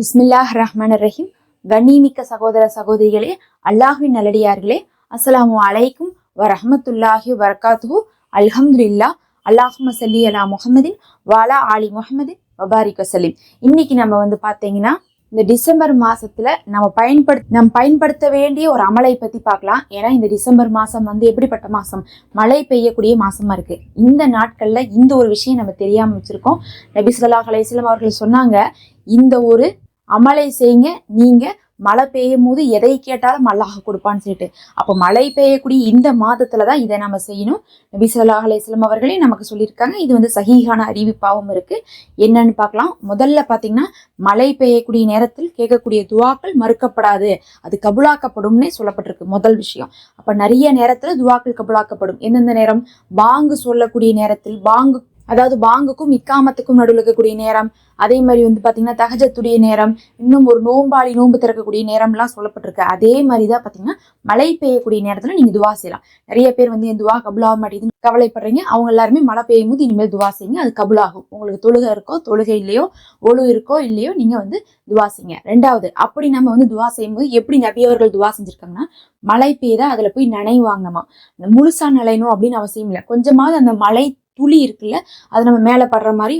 பிஸ்மில்லாஹ் ரஹ்மான் ரஹீம். கண்ணிமிக்க சகோதர சகோதரிகளே, அல்லாஹ்வின் நல்லடியார்களே, அஸ்ஸலாமு அலைக்கும் வரஹ்மத்துல்லாஹி வரகாத்துஹு. அல்ஹம்துலில்லாஹ். அல்லாஹும்ம ஸல்லி அலா முஹம்மதின் வஅலா ஆலி முஹம்மதின் வபாரிக் வஸல்லிம். இன்னைக்கு நம்ம பார்த்தீங்கன்னா இந்த டிசம்பர் மாசத்துல நம்ம பயன்படுத்த வேண்டிய ஒரு அமலை பத்தி பார்க்கலாம். ஏன்னா இந்த டிசம்பர் மாசம் எப்படிப்பட்ட மாசம்? மழை பெய்யக்கூடிய மாசமா இருக்கு. இந்த நாட்கள்ல இந்த ஒரு விஷயம் நம்ம தெரியாம வச்சிருக்கோம். நபி ஸல்லல்லாஹு அலைஹி வஸல்லம் அவர்கள் சொன்னாங்க, இந்த ஒரு அமலை செய்யுங்க, நீங்க மழை பெய்யும் போது எதை கேட்டாலும் அல்லாஹ் கொடுப்பான்னு சொல்லிட்டு. அப்போ மழை பெய்யக்கூடிய இந்த மாதத்துலதான் இதை நம்ம செய்யணும். நபி ஸல்லல்லாஹு அலைஹி வஸல்லம் அவர்களே நமக்கு சொல்லியிருக்காங்க. இது சஹீஹான அறிவிப்பாகவும் இருக்கு. என்னன்னு பார்க்கலாம். முதல்ல பாத்தீங்கன்னா, மழை பெய்யக்கூடிய நேரத்தில் கேட்கக்கூடிய துவாக்கள் மறுக்கப்படாது, அது கபுலாக்கப்படும்னே சொல்லப்பட்டிருக்கு. முதல் விஷயம். அப்ப நிறைய நேரத்துல துவாக்கள் கபுலாக்கப்படும். எந்தெந்த நேரம்? பாங்கு சொல்லக்கூடிய நேரத்தில், அதாவது பாங்குக்கும் இக்காமத்துக்கும் நடுவில் இருக்கக்கூடிய நேரம், அதே மாதிரி பாத்தீங்கன்னா தஹஜத்துடைய நேரம், இன்னும் ஒரு நோன்பு திறக்கக்கூடிய நேரம்லாம் சொல்லப்பட்டிருக்கு. அதே மாதிரிதான் பாத்தீங்கன்னா மழை பெய்யக்கூடிய நேரத்துல நீங்க துவா செய்யலாம். நிறைய பேர் என் துவா கபுலாக மாட்டேங்குதுன்னு கவலைப்படுறீங்க. அவங்க எல்லாருமே மழை பெய்யும் போது இனிமேல் துவா செய்யுங்க, அது கபுலாகும். உங்களுக்கு தொழுகை இருக்கோ தொழுகை இல்லையோ, ஒழு இருக்கோ இல்லையோ, நீங்க துவா செய்யுங்க. ரெண்டாவது, அப்படி நம்ம துவா செய்யும் போது எப்படி நபியவர்கள் துவா செஞ்சிருக்காங்கன்னா, மழை பெய்தா அதுல போய் நனைவாங்கணுமா. முழுசா நனையணும் அப்படின்னு அவசியம் இல்லை. கொஞ்சமாவது அந்த மழை துளி இருக்குல்ல, அது நம்ம மேல படுற மாதிரி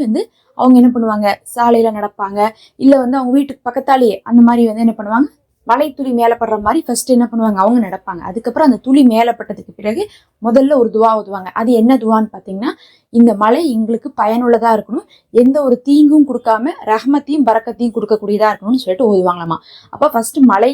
அவங்க என்ன பண்ணுவாங்க, சாலையில நடப்பாங்க, இல்ல அவங்க வீட்டுக்கு பக்கத்தாலேயே அந்த மாதிரி என்ன பண்ணுவாங்க, மழை துளி மேல படுற மாதிரி ஃபர்ஸ்ட் என்ன பண்ணுவாங்க, அவங்க நடப்பாங்க. அதுக்கப்புறம் அந்த துளி மேல பட்டதுக்கு பிறகு முதல்ல ஒரு துவா ஓதுவாங்க. அது என்ன துவான்னு பாத்தீங்கன்னா, இந்த மழை எங்களுக்கு பயனுள்ளதா இருக்கணும், எந்த ஒரு தீங்கும் கொடுக்காம ரஹ்மத்தையும் பரக்கத்தையும் கொடுக்கக்கூடியதா இருக்கணும்னு சொல்லிட்டு ஓதுவாங்களாமா. அப்ப ஃபர்ஸ்ட் மழை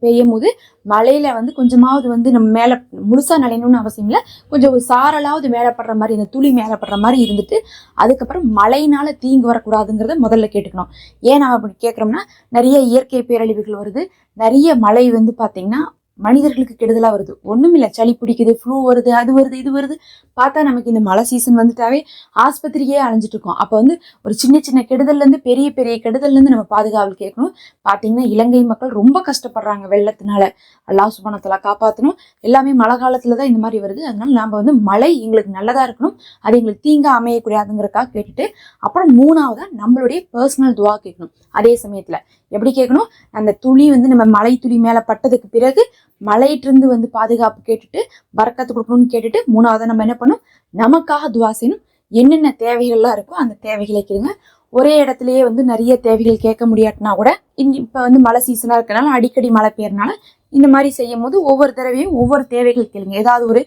பெய்யும் போது மழையில கொஞ்சமாவது நம்ம மேல முழுசா நனையணும்னு அவசியம் இல்லை, கொஞ்சம் ஒரு சாரலாவது மேல படுற மாதிரி, இந்த துளி மேல படுற மாதிரி இருந்துட்டு, அதுக்கப்புறம் மழையினால தீங்கு வரக்கூடாதுங்கிறத முதல்ல கேட்டுக்கணும். ஏன் நான் அப்படி கேட்குறோம்னா, நிறைய இயற்கை பேரழிவுகள் வருது. நிறைய மழை பாத்தீங்கன்னா மனிதர்களுக்கு கெடுதலா வருது. ஒண்ணும் இல்லை, சளி பிடிக்குது, ஃப்ளூ வருது, அது வருது, இது வருது. பார்த்தா நமக்கு இந்த மழை சீசன் வந்துட்டாவே ஆஸ்பத்திரியே அலைஞ்சிட்டு இருக்கோம். அப்போ ஒரு சின்ன சின்ன கெடுதல்ல இருந்து பெரிய பெரிய கெடுதல்ல இருந்து நம்ம பாதுகாவல் கேட்கணும். பாத்தீங்கன்னா இலங்கை மக்கள் ரொம்ப கஷ்டப்படுறாங்க வெள்ளத்தினால. அல்லாஹ் சுப்ஹானஹு வ தஆலா காப்பாற்றணும். எல்லாமே மழை காலத்துலதான் இந்த மாதிரி வருது. அதனால நாம மழை எங்களுக்கு நல்லதா இருக்கணும், அது எங்களுக்கு தீங்கா அமையக்கூடாதுங்கிறக்காக கேட்டுட்டு, அப்புறம் மூணாவதா நம்மளுடைய பர்சனல் துவா கேட்கணும். அதே சமயத்துல எப்படி கேட்கணும், அந்த துளி நம்ம மழை துளி மேல பட்டதுக்கு பிறகு மழையிட்டிருந்து பாதுகாப்பு கேட்டுட்டு, பரக்கத்து கொடுக்கணும்னு கேட்டுட்டு, மூணாவதா நம்ம என்ன பண்ணணும், நமக்காக துவா செய்யணும். என்னென்ன தேவைகள்லாம் இருக்கோ அந்த தேவைகளை கேளுங்க. ஒரே இடத்துலயே நிறைய தேவைகள் கேட்க முடியாட்டினா கூட, இப்ப மழை சீசனா இருக்கனால, அடிக்கடி மழை பெய்யறதுனால இந்த மாதிரி செய்யும் போது ஒவ்வொரு தடவையும் ஒவ்வொரு தேவைகள் கேளுங்க. ஏதாவது ஒரு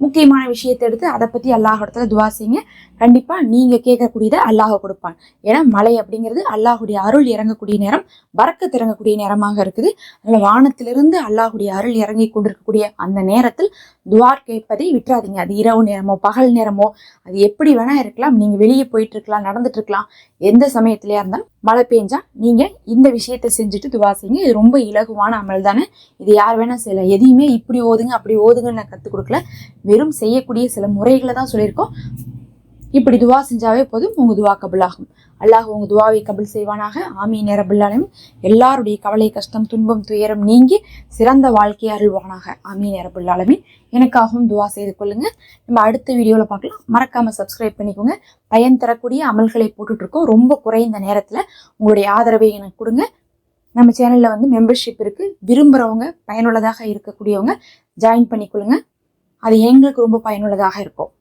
முக்கியமான விஷயத்தை எடுத்து அதை பத்தி அல்லாஹ்விடத்துல துவா செய்யுங்க. கண்டிப்பா நீங்க கேட்கக்கூடியதை அல்லாஹ் கொடுப்பான். ஏன்னா மழை அப்படிங்கிறது அல்லாஹுடைய அருள் இறங்கக்கூடிய நேரம், பரக்கத் இறங்கக்கூடிய நேரமாக இருக்குது. அதனால வானத்திலிருந்து அல்லாஹுடைய அருள் இறங்கி கொண்டிருக்கக்கூடிய அந்த நேரத்தில் துவா கேட்பதை விட்டுறாதீங்க. அது இரவு நேரமோ பகல் நேரமோ அது எப்படி வேணா இருக்கலாம். நீங்க வெளியே போயிட்டு இருக்கலாம், நடந்துட்டு இருக்கலாம், எந்த சமயத்திலயா இருந்தாலும் மழை பெஞ்சா நீங்க இந்த விஷயத்தை செஞ்சுட்டு துவா செய்யுங்க. இது ரொம்ப இலகுவான அமல் தானே. இது யார் வேணா செய்யலாம். எதையுமே இப்படி ஓதுங்க அப்படி ஓதுங்கன்னு நான் கற்றுக் கொடுக்கல. வெறும் செய்யக்கூடிய சில முறைகளை தான் சொல்லியிருக்கோம். இப்படி துவா செஞ்சாவே போதும், உங்க துவா கபுலாகும். அல்லாஹ் உங்க துவாவை கபுல் செய்வானாக. ஆமீன் யா ரப்பல் ஆலமீன். எல்லாருடைய கவலை கஷ்டம் துன்பம் துயரம் நீங்கி சிறந்த வாழ்க்கையை அருள்வானாக. ஆமீன் யா ரப்பல் ஆலமீன். எனக்காகவும் துவா செய்து கொள்ளுங்க. நம்ம அடுத்த வீடியோல பார்க்கலாம். மறக்காம சப்ஸ்கிரைப் பண்ணிக்கோங்க. பயன் தரக்கூடிய அமல்களை போட்டுட்டு இருக்கோம். ரொம்ப குறைந்த நேரத்துல உங்களுடைய ஆதரவை எனக்கு கொடுங்க. நம்ம சேனல்ல மெம்பர்ஷிப் இருக்கு. விரும்புறவங்க, பயனுள்ளதாக இருக்கக்கூடியவங்க ஜாயின் பண்ணிக்கொள்ளுங்க. அது எங்களுக்கு ரொம்ப பயனுள்ளதாக இருக்கும்.